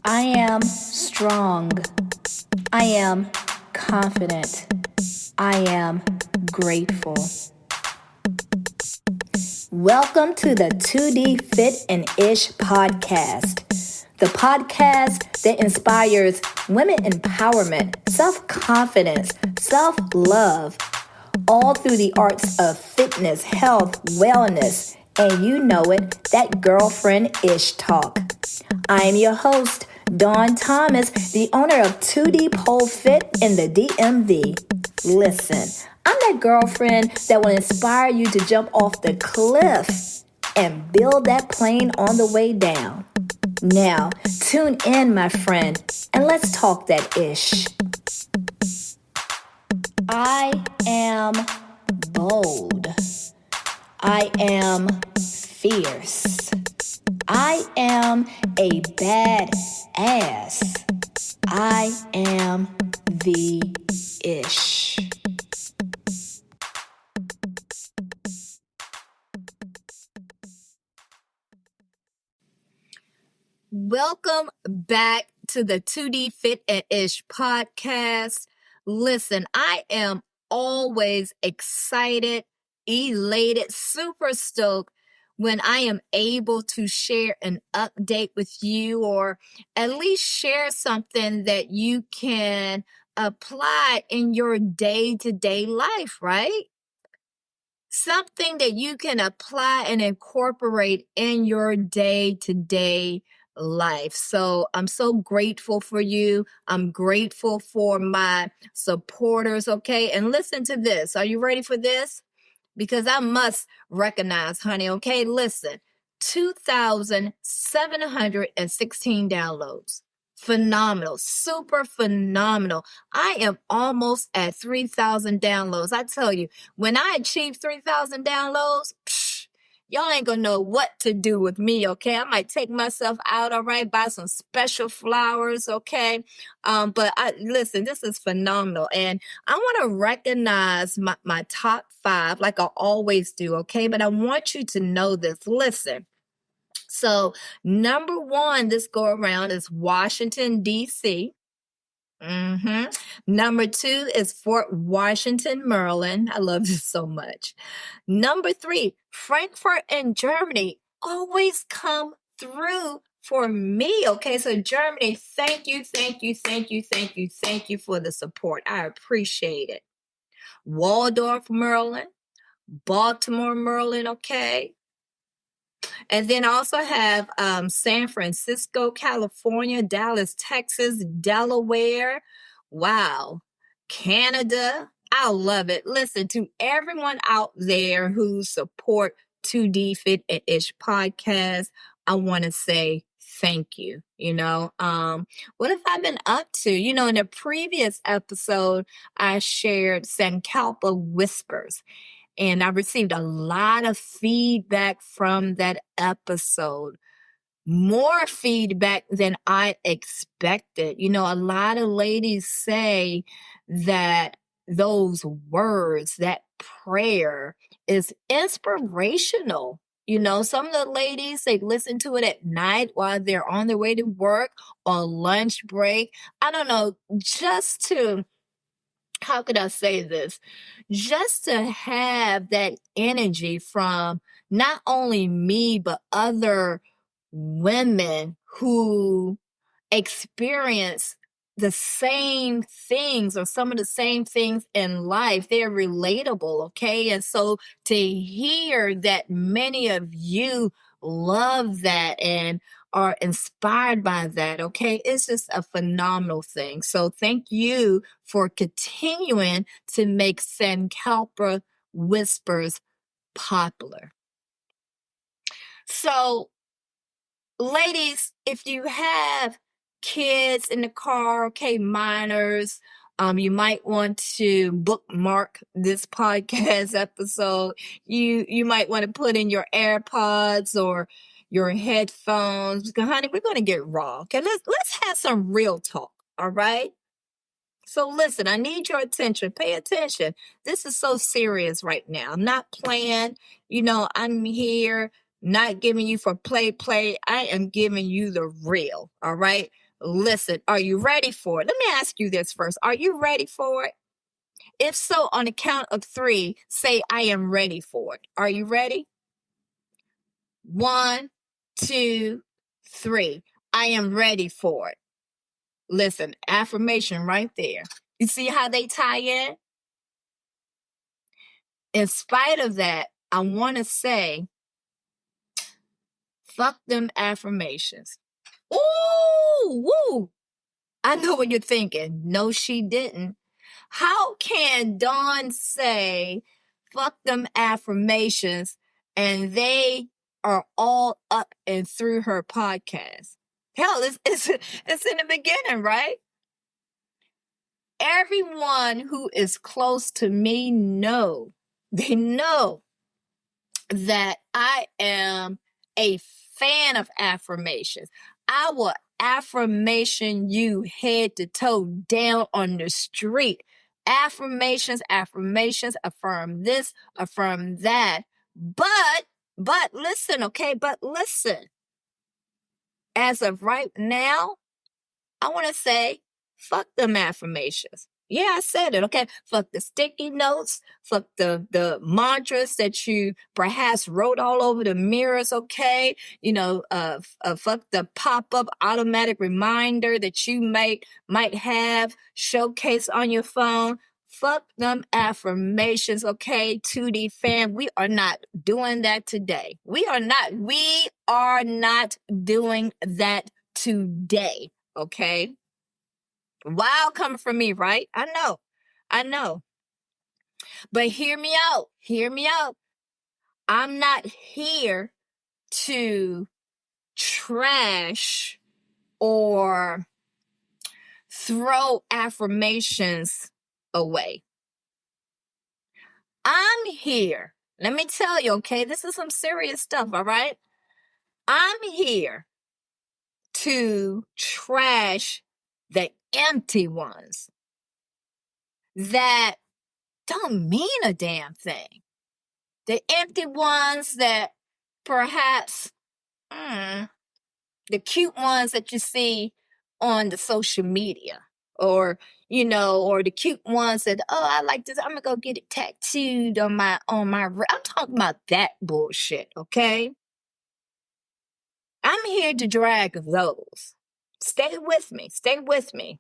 I am strong. I am confident. I am grateful. Welcome to the 2D Fit and Ish podcast, the podcast that inspires women empowerment, self-confidence, self-love, all through the arts of fitness, health, wellness, and you know it, that girlfriend ish talk. I am your host, Dawn Thomas, the owner of 2D Pole Fit in the DMV. Listen, I'm that girlfriend that will inspire you to jump off the cliff and build that plane on the way down. Now, tune in, my friend, and let's talk that ish. I am bold. I am fierce. I am a bad ass. I am the ish. Welcome back to the 2D Fit and Ish podcast. Listen, I am always excited, elated, super stoked when I am able to share an update with you, or at least share something that you can apply in your day-to-day life, right? Something that you can apply and incorporate in your day-to-day life. So I'm so grateful for you. I'm grateful for my supporters, okay? And listen to this. Are you ready for this? Because I must recognize, honey, okay? Listen, 2,716 downloads. Phenomenal, super phenomenal. I am almost at 3,000 downloads. I tell you, when I achieve 3,000 downloads, y'all ain't gonna know what to do with me, okay? I might take myself out, all right, buy some special flowers, okay? Listen, this is phenomenal. And I want to recognize my top 5 like I always do, okay? But I want you to know this. Listen. So, number 1 this go around is Washington, D.C. Number 2 is Fort Washington, Maryland. I love this so much. Number 3, Frankfurt in Germany. Always come through for me. Okay, so Germany, thank you for the support. I appreciate it. Waldorf, Maryland. Baltimore, Maryland, okay. And then I also have San Francisco, California, Dallas, Texas, Delaware. Wow. Canada. I love it. Listen, to everyone out there who support 2D Fit and Ish podcast, I want to say thank you. What have I been up to? In the previous episode, I shared Sankalpa Whispers. And I received a lot of feedback from that episode. More feedback than I expected. A lot of ladies say that those words, that prayer is inspirational. Some of the ladies, they listen to it at night while they're on their way to work or lunch break. I don't know, how could I say this? Just to have that energy from not only me, but other women who experience the same things or some of the same things in life. They're relatable, okay? And so to hear that many of you love that and are inspired by that, okay? It's just a phenomenal thing. So thank you for continuing to make Sankalpa Whispers popular. So, ladies, if you have kids in the car, okay, minors, you might want to bookmark this podcast episode. You might want to put in your AirPods or your headphones, because honey, we're going to get raw. Okay, let's have some real talk. All right. So listen, I need your attention. Pay attention. This is so serious right now. I'm not playing. I'm here not giving you for play. I am giving you the real. All right. Listen, are you ready for it? Let me ask you this first. Are you ready for it? If so, on the count of 3, say, I am ready for it. Are you ready? 1, 2, 3. I am ready for it. Listen, affirmation right there. You see how they tie in? In spite of that, I want to say, fuck them affirmations. Ooh, woo. I know what you're thinking. No, she didn't. How can Dawn say, fuck them affirmations, and they are all up and through her podcast? Hell, it's in the beginning, right? Everyone who is close to me they know that I am a fan of affirmations. I will affirmation you head to toe down on the street. Affirmations, affirm this, affirm that. But listen, okay? But listen. As of right now, I want to say, fuck them affirmations. Yeah, I said it, okay? Fuck the sticky notes, fuck the mantras that you perhaps wrote all over the mirrors, okay? Fuck the pop-up automatic reminder that you might have showcased on your phone. Fuck them affirmations, okay? 2D fam, we are not doing that today. We are not doing that today. Okay. Wow, coming from me, right? I know. But hear me out. I'm not here to trash or throw affirmations away. I'm here. Let me tell you, okay? This is some serious stuff, all right? I'm here to trash the empty ones that don't mean a damn thing. The empty ones that perhaps, the cute ones that you see on the social media, or the cute ones that, oh, I like this, I'm gonna go get it tattooed on my I'm talking about that bullshit, okay? I'm here to drag those. Stay with me.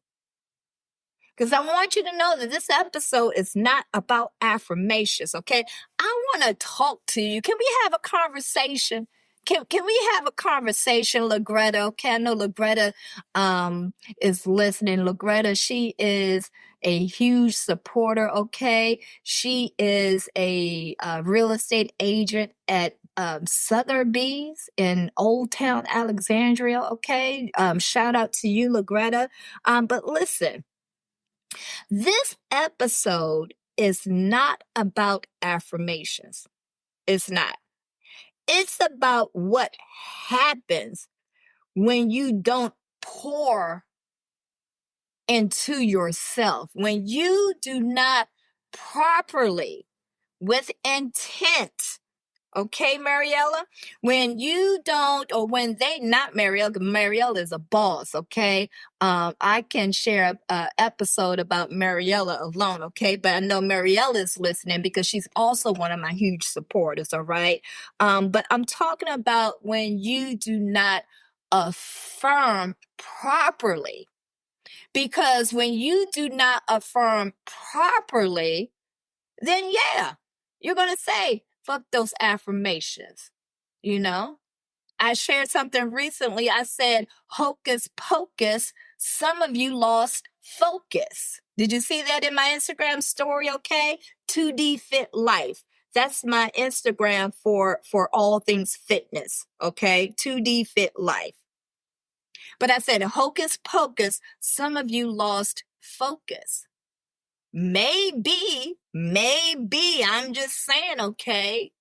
Because I want you to know that this episode is not about affirmations, okay? I want to talk to you. Can we have a conversation? Can we have a conversation, LaGreta? Okay, I know LaGreta is listening. LaGreta, she is a huge supporter, okay? She is a real estate agent at Sotheby's in Old Town Alexandria, okay? Shout out to you, LaGreta. But listen, this episode is not about affirmations. It's not. It's about what happens when you don't pour into yourself, when you do not properly, with intent. Okay, Mariella? When you don't, or when they, not Mariella, Mariella is a boss, okay? I can share a episode about Mariella alone, okay? But I know Mariella is listening because she's also one of my huge supporters, all right? But I'm talking about when you do not affirm properly. Because when you do not affirm properly, then yeah, you're going to say, fuck those affirmations. I shared something recently. I said, hocus pocus, some of you lost focus. Did you see that in my Instagram story? Okay. 2D Fit Life. That's my Instagram for all things fitness. Okay. 2D Fit Life. But I said, hocus pocus, some of you lost focus. Maybe, I'm just saying, okay?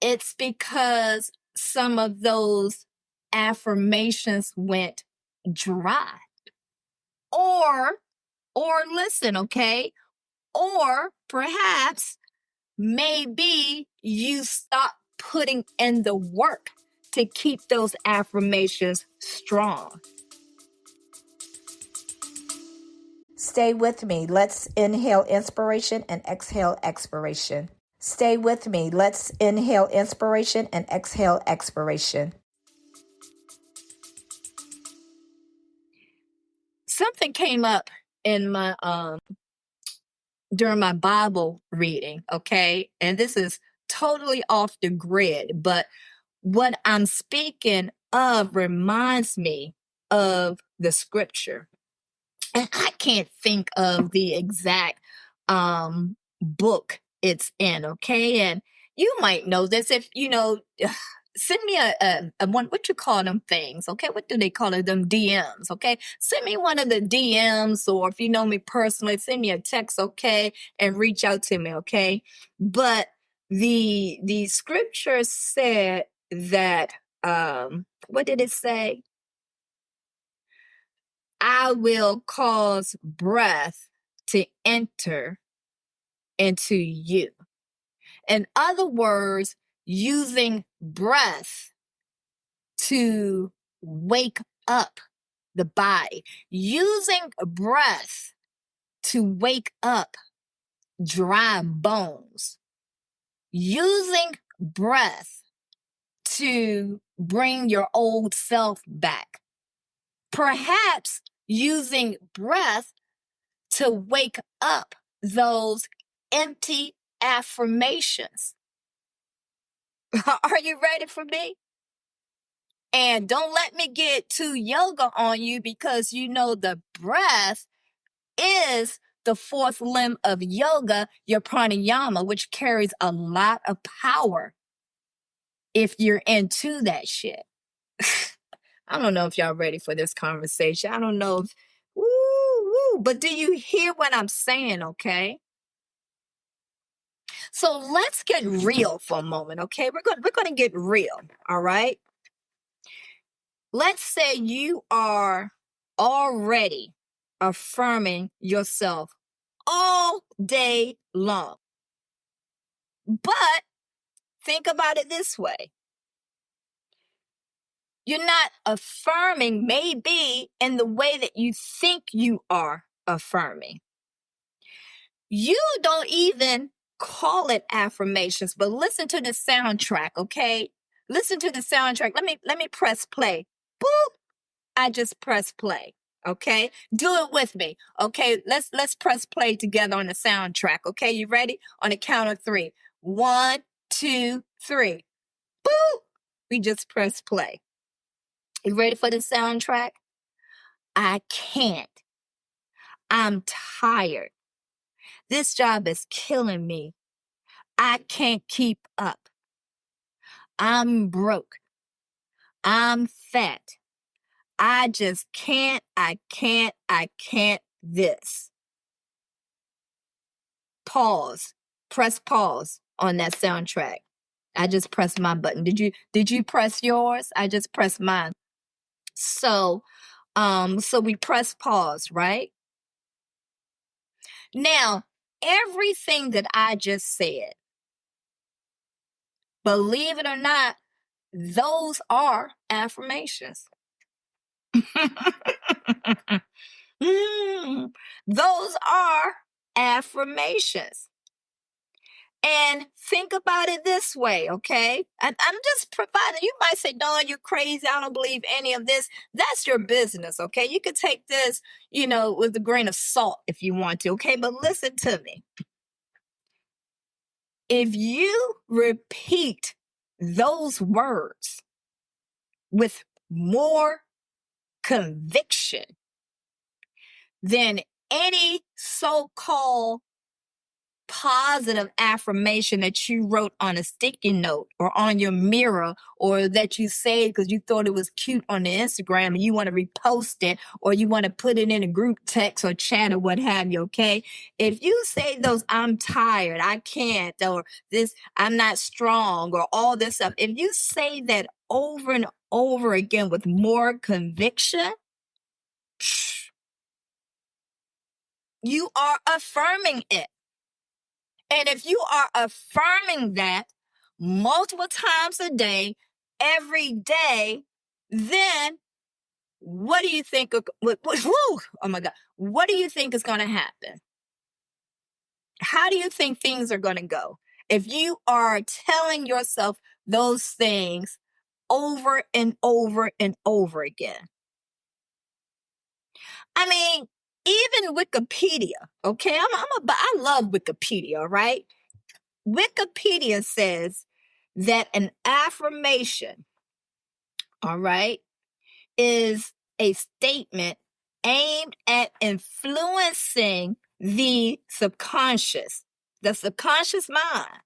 It's because some of those affirmations went dry. Or listen, okay? Or perhaps maybe you stopped putting in the work to keep those affirmations strong. Stay with me. Let's inhale inspiration and exhale expiration. Stay with me. Let's inhale inspiration and exhale expiration. Something came up in my during my Bible reading, okay? And this is totally off the grid, but what I'm speaking of reminds me of the scripture. And I can't think of the exact book it's in, okay? And you might know this if you know. Send me a one. What you call them things? Okay, what do they call it? Them DMs. Okay, send me one of the DMs, or if you know me personally, send me a text. Okay, and reach out to me. Okay, but the scripture said that what did it say? I will cause breath to enter into you. In other words, using breath to wake up the body, using breath to wake up dry bones, using breath to bring your old self back, perhaps using breath to wake up those empty affirmations. Are you ready for me? And don't let me get too yoga on you, because you know the breath is the fourth limb of yoga, your pranayama, which carries a lot of power if you're into that shit. I don't know if y'all ready for this conversation. I don't know if, but do you hear what I'm saying, okay? So let's get real for a moment, okay? We're going to get real, all right? Let's say you are already affirming yourself all day long. But think about it this way. You're not affirming maybe in the way that you think you are affirming. You don't even call it affirmations, but listen to the soundtrack, okay? Listen to the soundtrack. Let me press play. Boop. I just press play. Okay? Do it with me. Okay, let's press play together on the soundtrack. Okay, you ready? On the count of 3. 1, 2, 3. Boop. We just press play. You ready for the soundtrack? I can't. I'm tired. This job is killing me. I can't keep up. I'm broke. I'm fat. I just can't, I can't this. Pause. Press pause on that soundtrack. I just pressed my button. Did you press yours? I just pressed mine. So we press pause, right? Now, everything that I just said, believe it or not, those are affirmations. Those are affirmations. And think about it this way, okay? I'm just providing, you might say, Dawn, you're crazy. I don't believe any of this. That's your business, okay? You could take this, with a grain of salt if you want to, okay? But listen to me. If you repeat those words with more conviction than any so-called positive affirmation that you wrote on a sticky note or on your mirror, or that you saved because you thought it was cute on the Instagram and you want to repost it, or you want to put it in a group text or chat or what have you, okay? If you say those, I'm tired, I can't, or this, I'm not strong, or all this stuff, if you say that over and over again with more conviction, you are affirming it. And if you are affirming that multiple times a day, every day, then what do you think? Oh my God. What do you think is going to happen? How do you think things are going to go if you are telling yourself those things over and over and over again? I mean, even Wikipedia, okay? I love Wikipedia, right? Wikipedia says that an affirmation, all right, is a statement aimed at influencing the subconscious mind.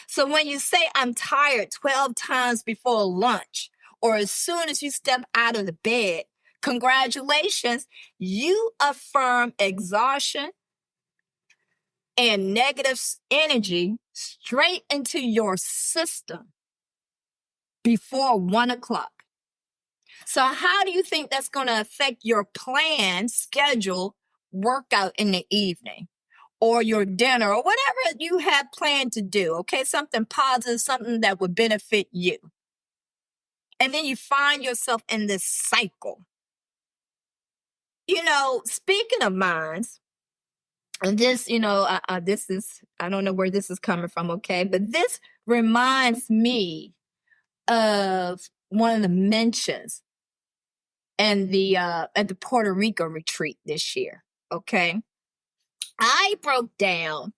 So when you say, I'm tired 12 times before lunch, or as soon as you step out of the bed, congratulations, you affirm exhaustion and negative energy straight into your system before 1 o'clock. So how do you think that's going to affect your plan, schedule, workout in the evening, or your dinner, or whatever you have planned to do? Okay, something positive, something that would benefit you. And then you find yourself in this cycle. Speaking of minds, and this, this is, I don't know where this is coming from, okay? But this reminds me of one of the mentions and at the Puerto Rico retreat this year. Okay. I broke down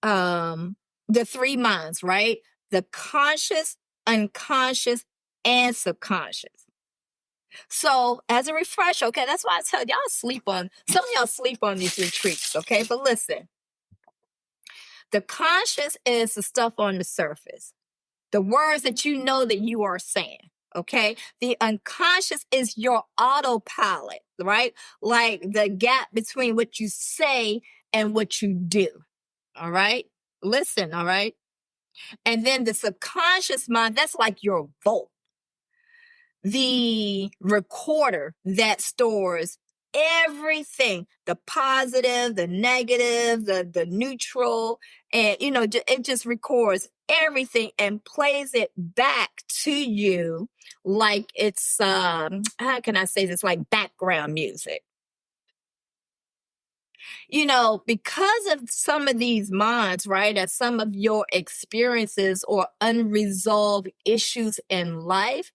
the 3 minds, right? The conscious, unconscious, and subconscious. So as a refresher, okay, that's why I tell y'all some of y'all sleep on these retreats, okay? But listen, the conscious is the stuff on the surface, the words that you know that you are saying. Okay. The unconscious is your autopilot, right? Like the gap between what you say and what you do. All right. Listen. All right. And then the subconscious mind, that's like your vault, the recorder that stores everything, the positive, the negative, the neutral, and it just records everything and plays it back to you like it's how can I say this, like background music. Because of some of these minds, right, and some of your experiences or unresolved issues in life,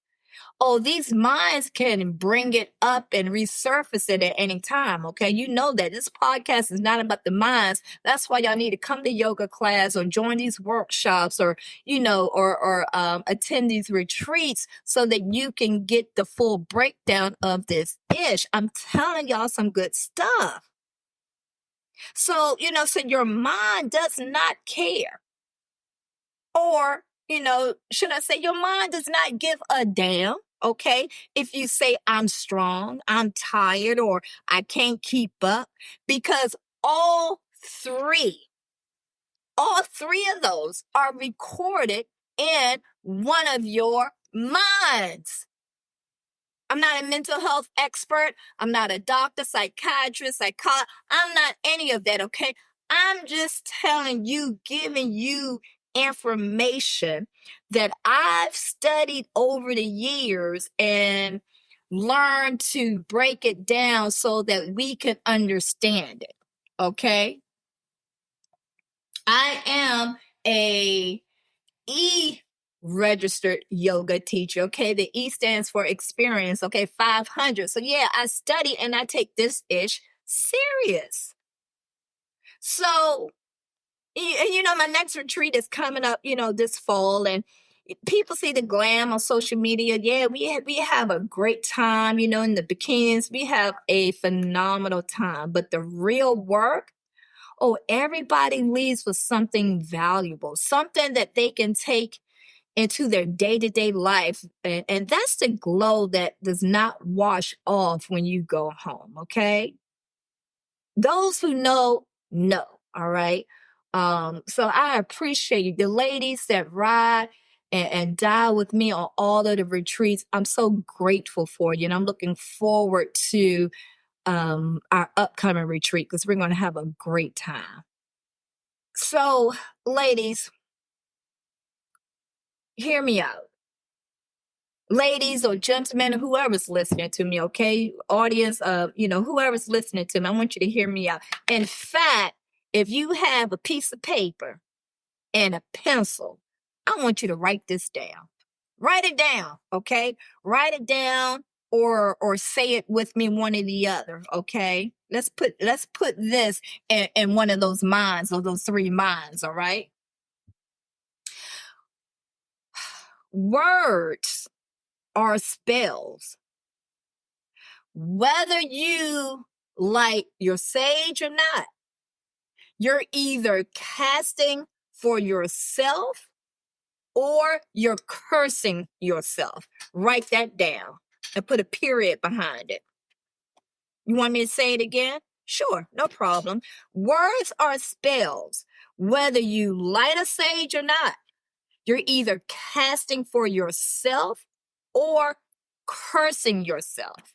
these minds can bring it up and resurface it at any time. Okay. You know that this podcast is not about the minds. That's why y'all need to come to yoga class or join these workshops or, attend these retreats so that you can get the full breakdown of this ish. I'm telling y'all some good stuff. So, so your mind does not care. Or, should I say your mind does not give a damn, okay? If you say I'm strong, I'm tired, or I can't keep up, because all three of those are recorded in one of your minds. I'm not a mental health expert. I'm not a doctor, psychiatrist, psychologist. I'm not any of that, okay? I'm just telling you, giving you information that I've studied over the years and learned to break it down so that we can understand it, okay? I am a registered yoga teacher. Okay. The E stands for experience. Okay. 500. So yeah, I study and I take this ish serious. So, my next retreat is coming up, this fall, and people see the glam on social media. Yeah, we have a great time, in the bikinis. We have a phenomenal time, but the real work, everybody leaves with something valuable, something that they can take into their day-to-day life. And that's the glow that does not wash off when you go home, okay? Those who know. All right. So I appreciate you. The ladies that ride and die with me on all of the retreats, I'm so grateful for you. And I'm looking forward to our upcoming retreat because we're going to have a great time. So, ladies, hear me out. ladies or gentlemen, or whoever's listening to me, okay? Audience, whoever's listening to me, I want you to hear me out. In fact, if you have a piece of paper and a pencil, I want you to write this down. Write it down, okay? Write it down or say it with me, one or the other, okay? Let's put this in one of those minds, or those three minds, all right? Words are spells. Whether you like your sage or not, you're either casting for yourself or you're cursing yourself. Write that down and put a period behind it. You want me to say it again? Sure, no problem. Words are spells. Whether you light a sage or not, you're either casting for yourself or cursing yourself.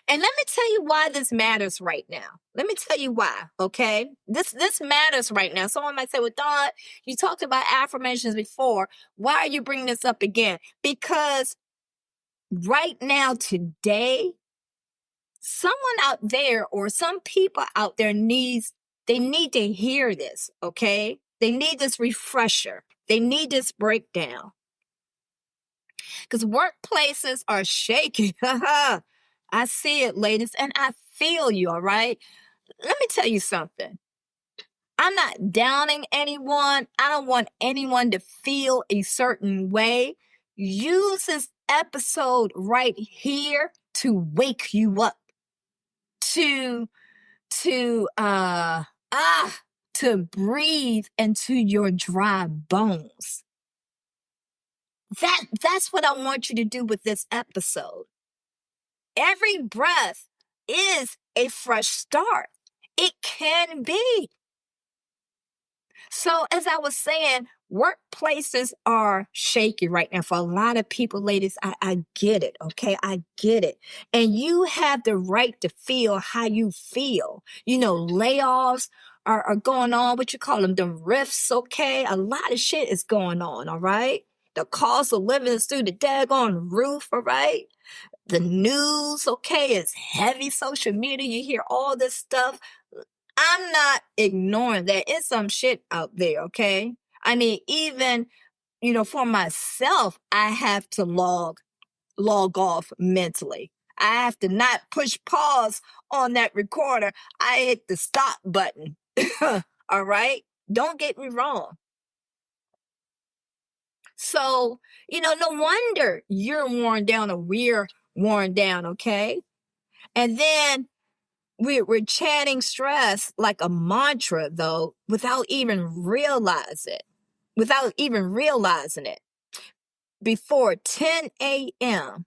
And let me tell you why this matters right now. Let me tell you why, okay? This matters right now. Someone might say, well, Dawn, you talked about affirmations before. Why are you bringing this up again? Because right now, today, someone out there or some people out there need to hear this, okay? They need this refresher. They need this breakdown. Because workplaces are shaky. I see it, ladies, and I feel you, all right? Let me tell you something. I'm not downing anyone. I don't want anyone to feel a certain way. Use this episode right here to wake you up, to to breathe into your dry bones. That's what I want you to do with this episode. Every breath is a fresh start. It can be. So as I was saying, workplaces are shaky right now for a lot of people, ladies. I get it, okay? I get it. And you have the right to feel how you feel. Layoffs are going on, what you call them, the rifts, okay? A lot of shit is going on, all right? The cost of living is through the daggone roof, all right? The news, okay, is heavy. Social media, you hear all this stuff. I'm not ignoring that. It's some shit out there, okay? I mean, even, for myself, I have to log off mentally. I have to not push pause on that recorder. I hit the stop button. All right? Don't get me wrong. So, no wonder you're worn down or we're worn down, okay? And then we're chanting stress like a mantra, though, without even realizing it. Before 10 a.m.,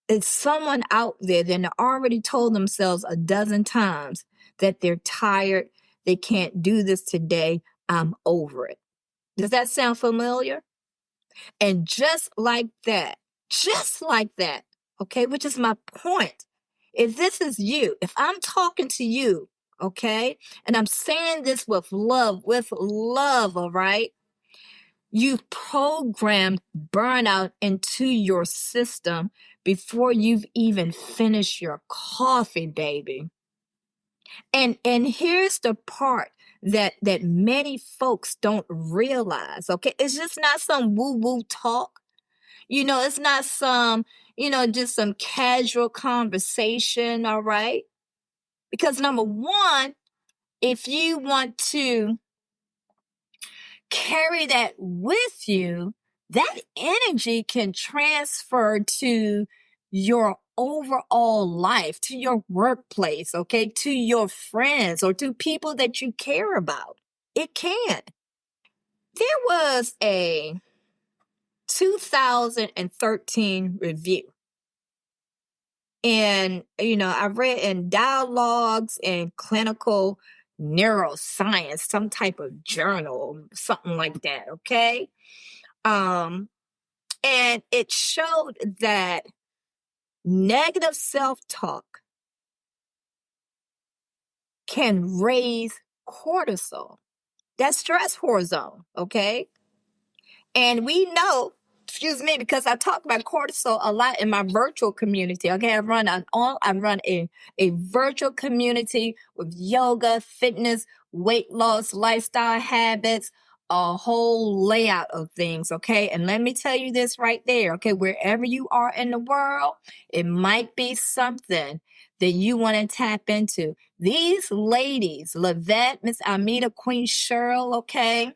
it's someone out there that already told themselves a dozen times that they're tired, they can't do this today, I'm over it. Does that sound familiar? And just like that, okay, which is my point. If this is you, if I'm talking to you, okay, and I'm saying this with love, all right, you've programmed burnout into your system before you've even finished your coffee, baby. And here's the part that many folks don't realize, okay? It's just not some woo-woo talk. It's not some, just some casual conversation, all right? Because number one, if you want to carry that with you, that energy can transfer to your overall life, to your workplace, okay, to your friends or to people that you care about. It can. There was a 2013 review. And, I read in Dialogues in Clinical Neuroscience, some type of journal, something like that, okay? And it showed that negative self-talk can raise cortisol, that stress hormone, okay? And we know, excuse me, because I talk about cortisol a lot in my virtual community. Okay, I run a virtual community with yoga, fitness, weight loss, lifestyle habits, a whole layout of things. Okay, and let me tell you this right there. Okay, wherever you are in the world, it might be something that you want to tap into. These ladies, Lavette, Miss Amita, Queen Cheryl, okay,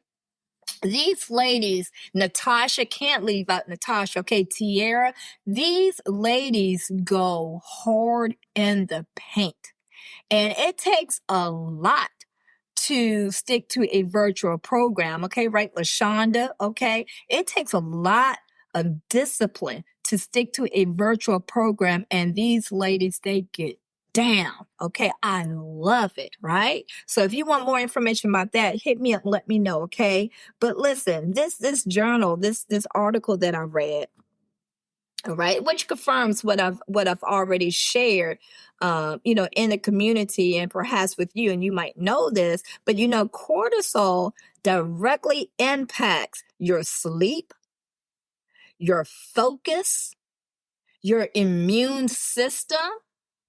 these ladies, Natasha, can't leave out Natasha, okay, Tierra, these ladies go hard in the paint. And it takes a lot to stick to a virtual program, okay, right, LaShonda, okay? It takes a lot of discipline to stick to a virtual program, and these ladies, they get down, okay? I love it, right? So if you want more information about that, hit me up, let me know, okay? But listen, this journal, this article that I read, all right, which confirms what I've already shared, in the community and perhaps with you, and you might know this, but cortisol directly impacts your sleep, your focus, your immune system.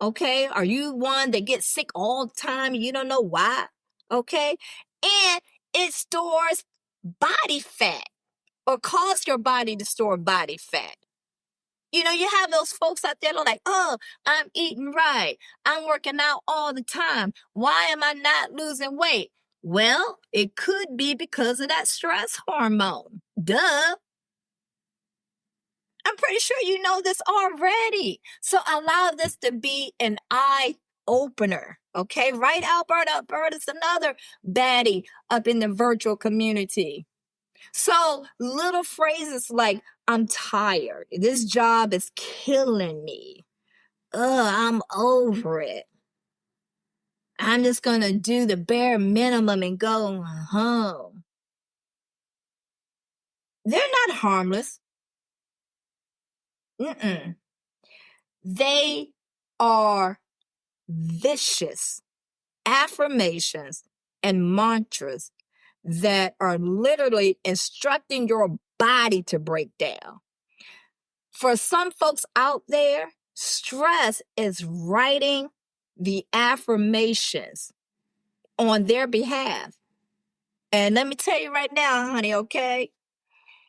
Okay, are you one that gets sick all the time and you don't know why? Okay, and it stores body fat or cause your body to store body fat. You have those folks out there that are like, oh, I'm eating right. I'm working out all the time. Why am I not losing weight? Well, it could be because of that stress hormone. Duh. I'm pretty sure you know this already. So allow this to be an eye opener. Okay, right, Albert? Alberta's another baddie up in the virtual community. So little phrases like, I'm tired. This job is killing me. I'm over it. I'm just going to do the bare minimum and go home. They're not harmless. Mm-mm. They are vicious affirmations and mantras that are literally instructing your body to break down. For some folks out there, stress is writing the affirmations on their behalf. And let me tell you right now, honey, okay?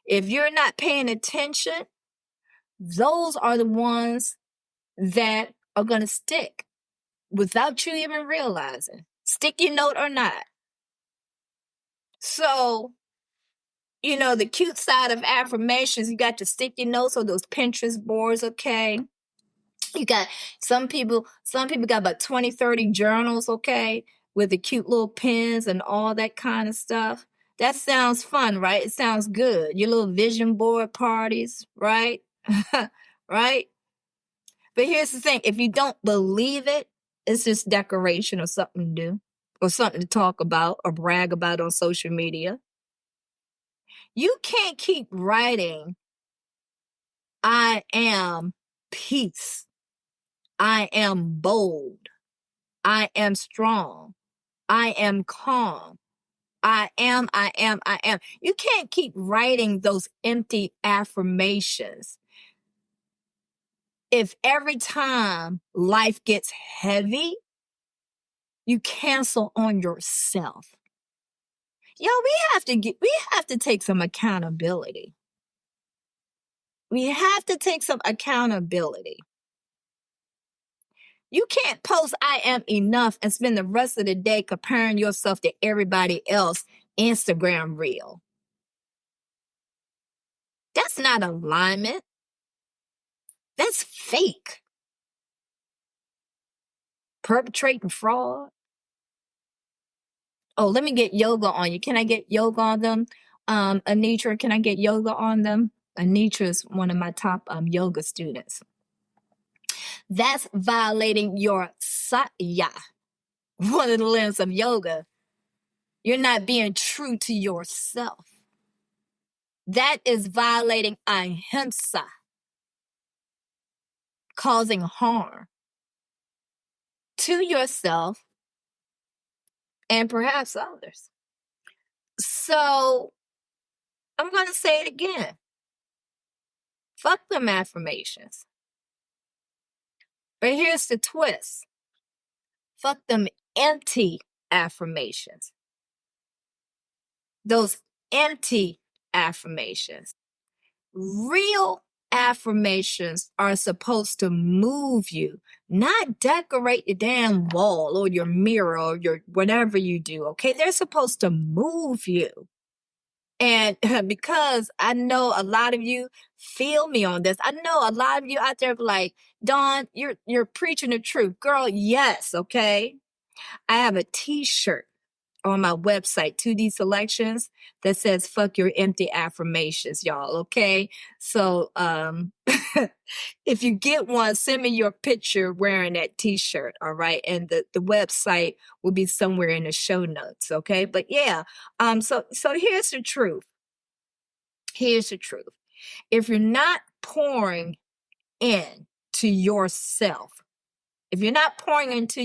If you're not paying attention, those are the ones that are going to stick without you even realizing, sticky note or not. So, the cute side of affirmations, you got your sticky notes or those Pinterest boards, okay? You got some people got about 20, 30 journals, okay, with the cute little pens and all that kind of stuff. That sounds fun, right? It sounds good. Your little vision board parties, right? Right? But here's the thing. If you don't believe it, it's just decoration or something to do or something to talk about or brag about on social media. You can't keep writing, I am peace. I am bold. I am strong. I am calm. I am, I am, I am. You can't keep writing those empty affirmations if every time life gets heavy, you cancel on yourself. Yo, we have to take some accountability. We have to take some accountability. You can't post I am enough and spend the rest of the day comparing yourself to everybody else Instagram reel. That's not alignment. That's fake. Perpetrating fraud. Oh, let me get yoga on you. Can I get yoga on them? Anitra, can I get yoga on them? Anitra is one of my top yoga students. That's violating your satya, one of the limbs of yoga. You're not being true to yourself. That is violating ahimsa, causing harm to yourself and perhaps others. So I'm going to say it again. Fuck them affirmations. But here's the twist. Fuck them empty affirmations. Those empty affirmations. Real affirmations are supposed to move you, not decorate the damn wall or your mirror or your whatever you do, okay? They're supposed to move you. And because I know a lot of you feel me on this, I know a lot of you out there be like, Dawn, you're preaching the truth. Girl, yes, okay? I have a t-shirt on my website, 2D Selections, that says fuck your empty affirmations, y'all, okay? So if you get one, send me your picture wearing that t-shirt, all right? And the website will be somewhere in the show notes, okay? But yeah, so here's the truth. Here's the truth. If you're not pouring in to yourself, if you're not pouring into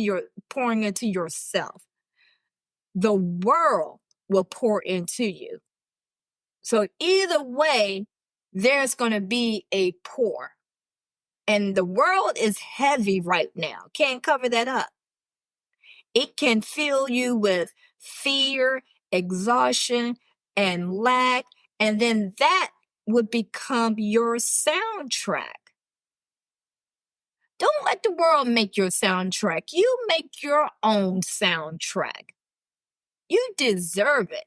yourself, the world will pour into you. So either way, there's going to be a pour. And the world is heavy right now. Can't cover that up. It can fill you with fear, exhaustion, and lack. And then that would become your soundtrack. Don't let the world make your soundtrack. You make your own soundtrack. You deserve it.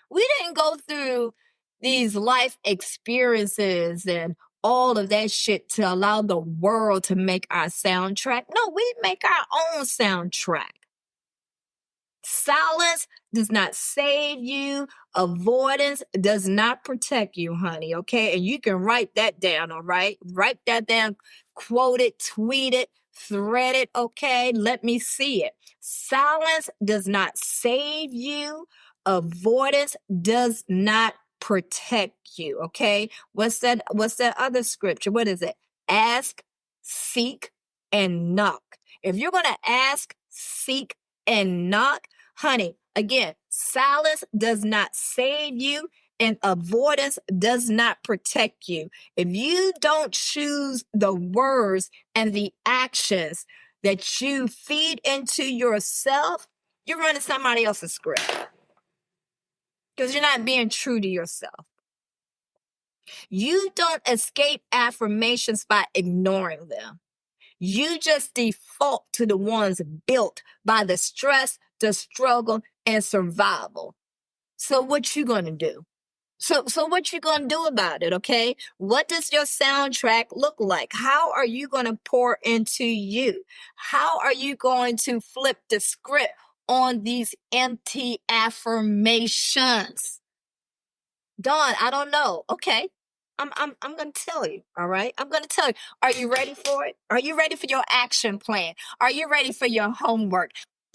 We didn't go through these life experiences and all of that shit to allow the world to make our soundtrack. No, we make our own soundtrack. Silence does not save you. Avoidance does not protect you, honey, okay? And you can write that down, all right? Write that down, quote it, tweet it, thread it, okay? Let me see it. Silence does not save you. Avoidance does not protect you, okay? What's that other scripture? What is it? Ask, seek, and knock. If you're going to ask, seek, and knock, honey, again, silence does not save you and avoidance does not protect you. If you don't choose the words and the actions that you feed into yourself, you're running somebody else's script because you're not being true to yourself. You don't escape affirmations by ignoring them. You just default to the ones built by the stress, the struggle, and survival. So what you gonna do? So what you gonna do about it, okay? What does your soundtrack look like? How are you gonna pour into you? How are you going to flip the script on these empty affirmations? Dawn, I don't know. Okay. I'm gonna tell you, all right? I'm gonna tell you. Are you ready for it? Are you ready for your action plan? Are you ready for your homework?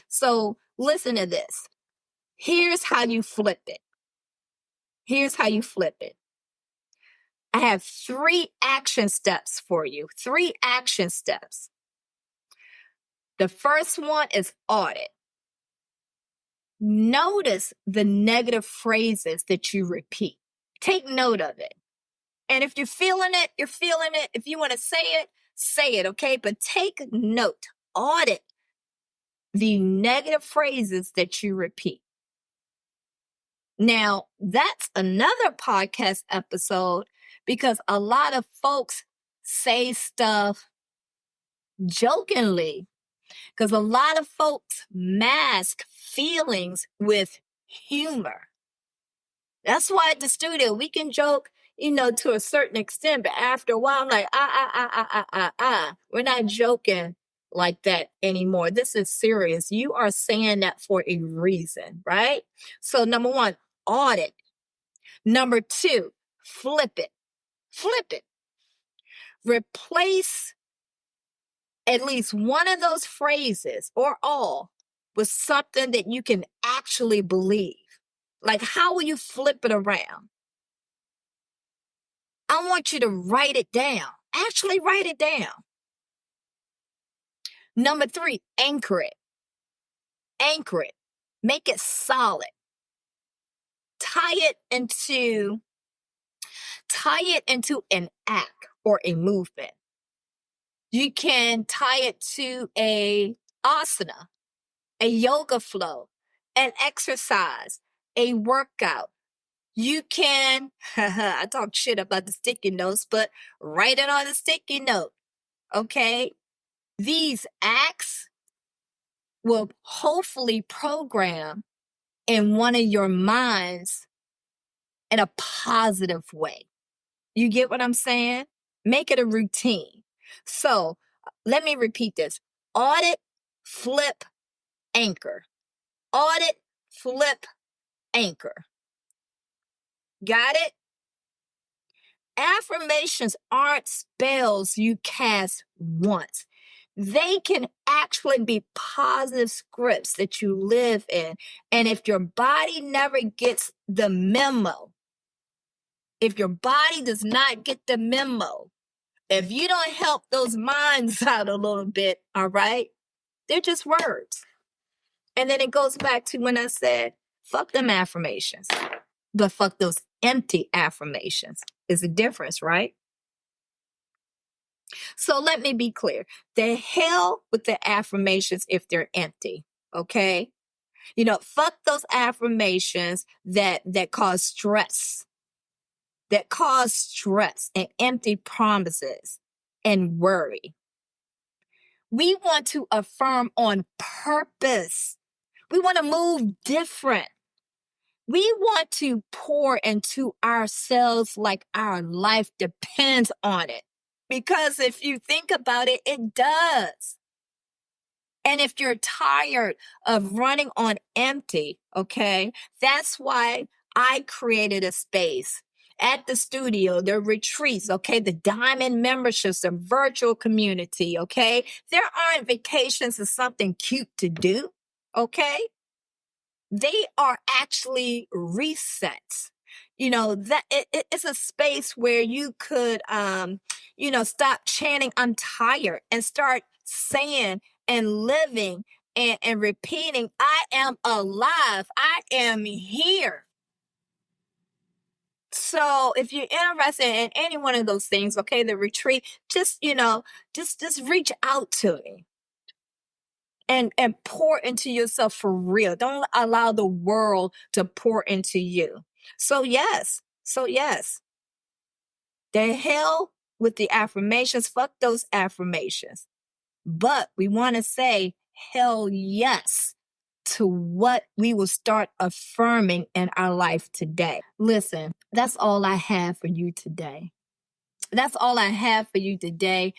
So listen to this. Here's how you flip it. Here's how you flip it. I have 3 action steps for you. 3 action steps. The first one is audit. Notice the negative phrases that you repeat. Take note of it. And if you're feeling it, you're feeling it. If you want to say it, okay? But take note, audit the negative phrases that you repeat. Now, that's another podcast episode because a lot of folks say stuff jokingly because a lot of folks mask feelings with humor. That's why at the studio we can joke, to a certain extent, but after a while I'm like, we're not joking like that anymore. This is serious. You are saying that for a reason, right? So number 1, audit. Number 2, flip it. Flip it. Replace at least one of those phrases or all with something that you can actually believe. Like, how will you flip it around? I want you to write it down. Actually write it down. Number 3, anchor it. Anchor it. Make it solid. tie it into an act or a movement. You can tie it to a asana, a yoga flow, an exercise, a workout. You can, I talk shit about the sticky notes, but write it on a sticky note, okay? These acts will hopefully program in one of your minds in a positive way. You get what I'm saying? Make it a routine. So let me repeat this. Audit, flip, anchor. Audit, flip, anchor. Got it? Affirmations aren't spells you cast once. They can actually be positive scripts that you live in. And if your body never gets the memo, if your body does not get the memo, if you don't help those minds out a little bit, all right, they're just words. And then it goes back to when I said, fuck them affirmations, but fuck those empty affirmations. Is a difference, right? So let me be clear. The hell with the affirmations if they're empty, okay? You know, fuck those affirmations that cause stress, and empty promises and worry. We want to affirm on purpose. We want to move different. We want to pour into ourselves like our life depends on it. Because if you think about it, it does. And if you're tired of running on empty, okay, that's why I created a space at the studio, the retreats, okay, the diamond memberships, the virtual community, okay. There aren't vacations or something cute to do, okay. They are actually resets. You know, that it's a space where you could, stop chanting, I'm tired, and start saying and living and repeating, I am alive. I am here. So if you're interested in any one of those things, okay, the retreat, just reach out to me. And pour into yourself for real. Don't allow the world to pour into you. So yes. The hell with the affirmations. Fuck those affirmations. But we want to say hell yes to what we will start affirming in our life today. Listen, that's all I have for you today. That's all I have for you today.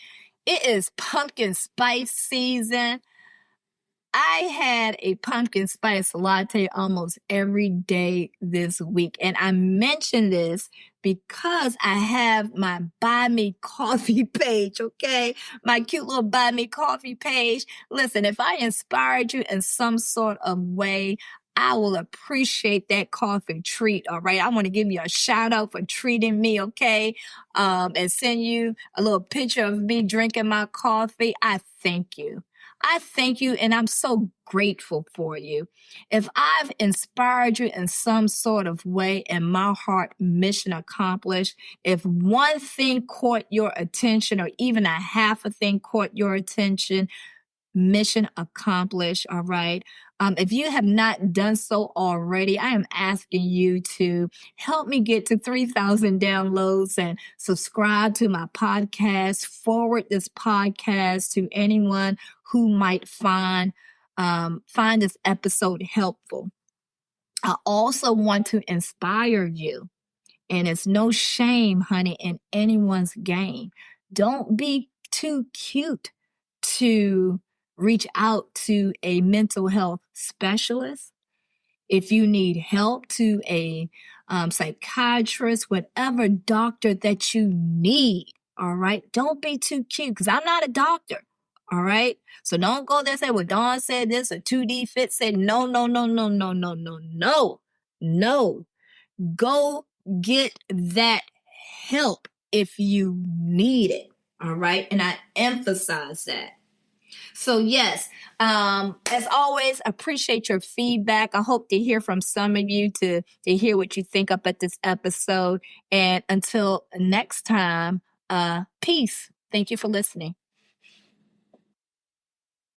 It is pumpkin spice season. I had a pumpkin spice latte almost every day this week. And I mention this because I have my Buy Me Coffee page, okay? My cute little Buy Me Coffee page. Listen, if I inspired you in some sort of way, I will appreciate that coffee treat, all right? I want to give you a shout out for treating me, okay? And send you a little picture of me drinking my coffee. I thank you. I thank you, and I'm so grateful for you. If I've inspired you in some sort of way and my heart mission accomplished, if one thing caught your attention or even a half a thing caught your attention, mission accomplished, all right? If you have not done so already, I am asking you to help me get to 3,000 downloads and subscribe to my podcast, forward this podcast to anyone who might find this episode helpful. I also want to inspire you, and it's no shame, honey, in anyone's game. Don't be too cute to reach out to a mental health specialist. If you need help, to a psychiatrist, whatever doctor that you need, all right? Don't be too cute, because I'm not a doctor, all right? So don't go there and say, well, Dawn said this, or 2D Fit said, no. Go get that help if you need it, all right? And I emphasize that. So yes, as always, appreciate your feedback. I hope to hear from some of you to hear what you think about this episode. And until next time, peace. Thank you for listening.